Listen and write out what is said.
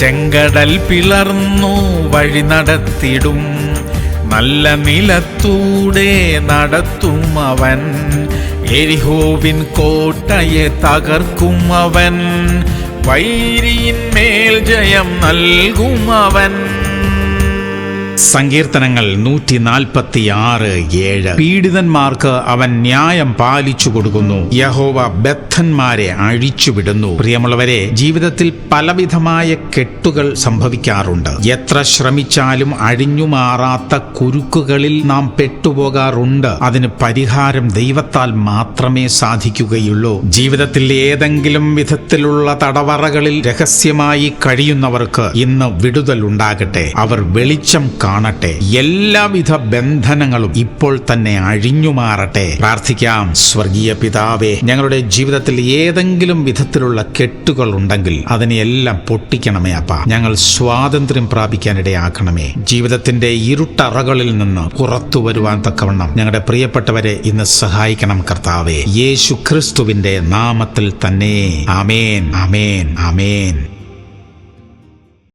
ചെങ്കടൽ പിളർന്നു വഴി നടത്തിടും, നല്ല നിലത്തൂടെ നടത്തും അവൻ. എരിഹോവിൻ കോട്ടയെ തകർക്കും അവൻ, വൈരിയിന്മേൽ ജയം നൽകും അവൻ. സങ്കീർത്തനങ്ങൾ 146:7. പീഡിതന്മാർക്ക് അവൻ ന്യായം പാലിച്ചു കൊടുക്കുന്നു, യഹോവ ബദ്ധന്മാരെ അഴിച്ചുവിടുന്നു. പ്രിയമുള്ളവരെ, ജീവിതത്തിൽ പലവിധമായ കെട്ടുകൾ സംഭവിക്കാറുണ്ട്. എത്ര ശ്രമിച്ചാലും അഴിഞ്ഞുമാറാത്ത കുരുക്കുകളിൽ നാം പെട്ടുപോകാറുണ്ട്. അതിന് പരിഹാരം ദൈവത്താൽ മാത്രമേ സാധിക്കുകയുള്ളൂ. ജീവിതത്തിൽ ഏതെങ്കിലും വിധത്തിലുള്ള തടവറകളിൽ രഹസ്യമായി കഴിയുന്നവർക്ക് ഇന്ന് വിടുതൽ ഉണ്ടാകട്ടെ. അവർ വെളിച്ചം കാണട്ടെ. എല്ലാവിധ ബന്ധനങ്ങളും ഇപ്പോൾ തന്നെ അഴിഞ്ഞുമാറട്ടെ. പ്രാർത്ഥിക്കാം. സ്വർഗീയ പിതാവേ, ഞങ്ങളുടെ ജീവിതത്തിൽ ഏതെങ്കിലും വിധത്തിലുള്ള കെട്ടുകൾ ഉണ്ടെങ്കിൽ അതിനെയെല്ലാം പൊട്ടിക്കണമേ അപ്പാ. ഞങ്ങൾ സ്വാതന്ത്ര്യം പ്രാപിക്കാനിടയാക്കണമേ. ജീവിതത്തിന്റെ ഇരുട്ടറകളിൽ നിന്ന് പുറത്തു വരുവാൻ തക്കവണ്ണം ഞങ്ങളുടെ പ്രിയപ്പെട്ടവരെ ഇന്ന് സഹായിക്കണം കർത്താവേ. യേശു ക്രിസ്തുവിന്റെ നാമത്തിൽ തന്നെ. ആമേൻ, ആമേൻ, ആമേൻ.